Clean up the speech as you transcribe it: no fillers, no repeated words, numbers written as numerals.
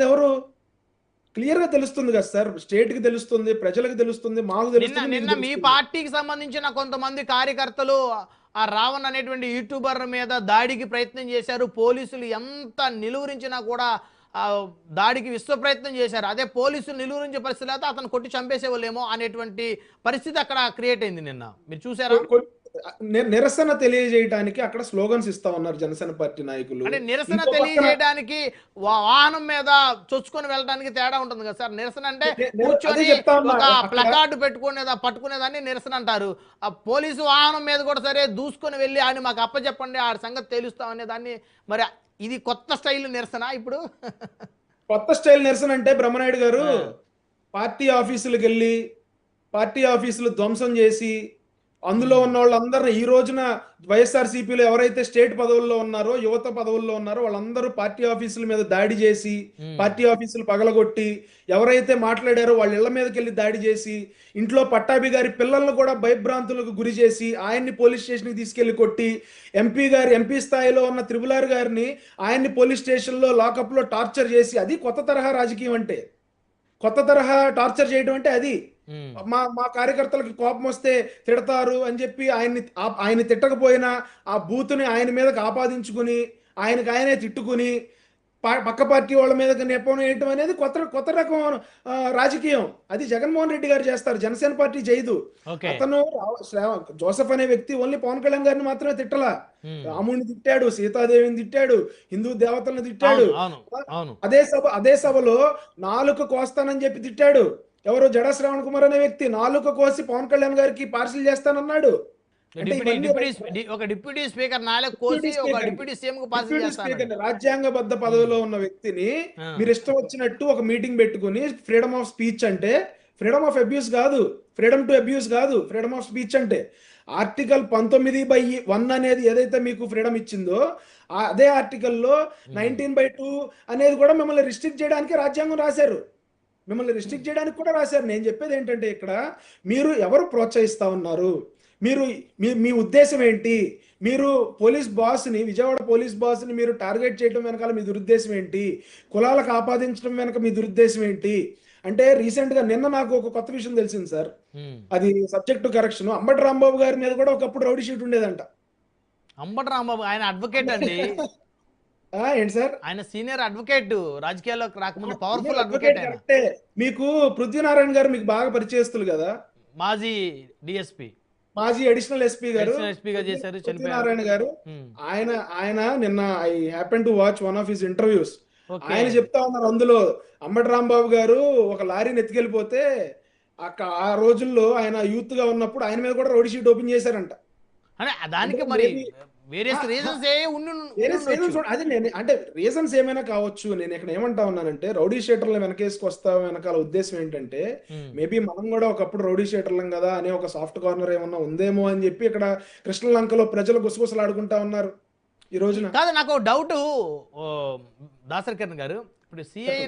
చేస్తుంది ఎవరు? క్లియర్ గా తెలుస్తుంది కదా సార్, స్టేట్ కి తెలుస్తుంది, ప్రజలకు తెలుస్తుంది, మాకు నిన్న తెలుస్తుంది, మీకు నిన్న మీ తెలుస్తుంది. పార్టీకి సంబంధించిన కొంతమంది కార్యకర్తలు ఆ రావణ్ అనేటువంటి యూట్యూబర్ మీద దాడికి ప్రయత్నం చేశారు. పోలీసులు ఎంత నిలువరించినా కూడా ఆ దాడికి విశ్వ ప్రయత్నం చేశారు. అదే పోలీసులు నిలువరించే పరిస్థితి అయితే అతను కొట్టి చంపేసేవాళ్ళేమో అనేటువంటి పరిస్థితి అక్కడ క్రియేట్ అయింది నిన్న. మీరు చూసారా? నిరసన తెలియజేయడానికి అక్కడ స్లోగన్స్ ఇస్తా ఉన్నారు జనసేన పార్టీ నాయకులు. అంటే నిరసన ఇంకో పక్కన తెలియజేయడానికి వాహనం మీద చొచ్చుకొని వెళ్ళడానికి తేడా ఉంటుంది కదా సార్. నిరసన అంటే అదే కూర్చొని చెప్తా ఉన్నా ఒక అక్కడ. ప్లకార్డు పెట్టుకునేదా పట్టుకునేదాన్ని నిరసన అంటారు. ఆ పోలీసు వాహనం మీద కూడా సరే దూసుకొని వెళ్ళి ఆయన మాకు అప్పచెప్పండి ఆ సంగతి తెలుస్తాం అనే దాన్ని, మరి ఇది కొత్త స్టైల్ నిరసన ఇప్పుడు. కొత్త స్టైల్ నిరసన అంటే బ్రహ్మనాయుడు గారు పార్టీ ఆఫీసులకు వెళ్ళి పార్టీ ఆఫీసులు ధ్వంసం చేసి అందులో ఉన్న వాళ్ళందరినీ ఈ రోజున వైఎస్ఆర్సీపీలో ఎవరైతే స్టేట్ పదవుల్లో ఉన్నారో, యువత పదవుల్లో ఉన్నారో వాళ్ళందరూ పార్టీ ఆఫీసుల మీద దాడి చేసి, పార్టీ ఆఫీసులు పగలగొట్టి, ఎవరైతే మాట్లాడారో వాళ్ళ ఇళ్ల మీదకి వెళ్ళి దాడి చేసి, ఇంట్లో పట్టాభి గారి పిల్లలను కూడా భయభ్రాంతులకు గురి చేసి ఆయన్ని పోలీస్ స్టేషన్కి తీసుకెళ్లి కొట్టి, ఎంపీ స్థాయిలో ఉన్న త్రిపులార్ గారిని ఆయన్ని పోలీస్ స్టేషన్లో లాకప్లో టార్చర్ చేసి, అది కొత్త తరహా రాజకీయం అంటే. కొత్త తరహా టార్చర్ చేయడం అంటే అది. మా కార్యకర్తలకు కోపం వస్తే తిడతారు అని చెప్పి ఆయన్ని తిట్టకపోయినా ఆ బూతుని ఆయన మీదకి ఆపాదించుకుని ఆయననే తిట్టుకుని పక్క పార్టీ వాళ్ళ మీద నెపం వేయటం అనేది కొత్త రకం రాజకీయం. అది జగన్మోహన్ రెడ్డి గారు చేస్తారు, జనసేన పార్టీ చేయదు. అతను జోసెఫ్ అనే వ్యక్తి ఓన్లీ పవన్ కళ్యాణ్ గారిని మాత్రమే తిట్టలా, రాముడిని తిట్టాడు, సీతాదేవిని తిట్టాడు, హిందూ దేవతలను తిట్టాడు. అదే సభలో నాలుక కోస్తానని చెప్పి తిట్టాడు. ఎవరు? జడా శ్రావణ్ కుమార్ అనే వ్యక్తి నాలుక కోసి పవన్ కళ్యాణ్ గారికి పార్సిల్ చేస్తానన్నాడు. ఒక డిప్యూటీ స్పీకర్ నాలుక కోసి ఒక డిప్యూటీ సీఎం కు పార్సిల్ చేస్తాడు. రాజ్యాంగబద్ధ పదవిలో ఉన్న వ్యక్తిని మీరు ఇష్టం వచ్చినట్టు ఒక మీటింగ్ పెట్టుకుని, ఫ్రీడమ్ ఆఫ్ స్పీచ్ అంటే ఫ్రీడమ్ ఆఫ్ అబ్యూస్ కాదు, ఫ్రీడమ్ టు అబ్యూస్ కాదు, ఫ్రీడమ్ ఆఫ్ స్పీచ్ అంటే. ఆర్టికల్ 19/1 అనేది ఏదైతే మీకు ఫ్రీడమ్ ఇచ్చిందో అదే ఆర్టికల్లో 19/2 అనేది కూడా మిమ్మల్ని రిస్ట్రిక్ట్ చేయడానికి రాజ్యాంగం రాశారు. మిమ్మల్ని రిస్ట్రిక్ట్ చేయడానికి కూడా రాశారు. నేను చెప్పేది ఏంటంటే ఇక్కడ మీరు ఎవరు ప్రోత్సహిస్తా ఉన్నారు, మీ ఉద్దేశం ఏంటి? మీరు విజయవాడ పోలీస్ బాస్ని మీరు టార్గెట్ చేయడం వెనకాల మీ దురుద్దేశం ఏంటి? కులాలకు ఆపాదించడం వెనక మీ దురుద్దేశం ఏంటి? అంటే రీసెంట్ గా నిన్న నాకు ఒక కొత్త విషయం తెలిసింది సార్, అది subject to correction. Ambati Rambabu గారి మీద కూడా ఒకప్పుడు రౌడీ షీట్ ఉండేదంట. అంబటి రాంబాబు ఆయన అడ్వకేట్ అండి. ఏంటి సార్? ఆయన సీనియర్ అడ్వకేట్, రాజకీయాల్లోకి రాకముందు పవర్ఫుల్ అడ్వకేట్. అంటే మీకు పృథ్వీనారాయణ గారు మీకు బాగా పరిచయస్తులు కదా, మాజీ డిఎస్పీ, మాజీ అడిషనల్ ఎస్పీ గారు, పృథ్వీనారాయణ గారు. ఆయన నిన్న I happen to watch one of his interviews. ఆయన చెప్తా ఉన్నారు అందులో అంబటి రాంబాబు గారు ఒక లారీని ఎత్తుకెళ్ళిపోతే ఆ రోజుల్లో ఆయన యూత్ గా ఉన్నప్పుడు ఆయన మీద కూడా రౌడీ షీట్ ఓపెన్ చేశారంట. దానికి మరి రీజన్స్ అది అంటే రీజన్స్ ఏమైనా కావచ్చు. నేను ఇక్కడ ఏమంటా ఉన్నానంటే రౌడీ షీటర్ల వెనకాల ఉద్దేశం ఏంటంటే మేబీ మనం కూడా ఒకప్పుడు రౌడీ షీటర్లం కదా అనే ఒక సాఫ్ట్ కార్నర్ ఏమన్నా ఉందేమో అని చెప్పి ఇక్కడ కృష్ణలంకలో ప్రజలు గుసగుసలాడుకుంటా ఉన్నారు ఈ రోజున. కాదు, నాకు డౌట్ దాసరి కిరణ్ గారు, ఇప్పుడు సిఐ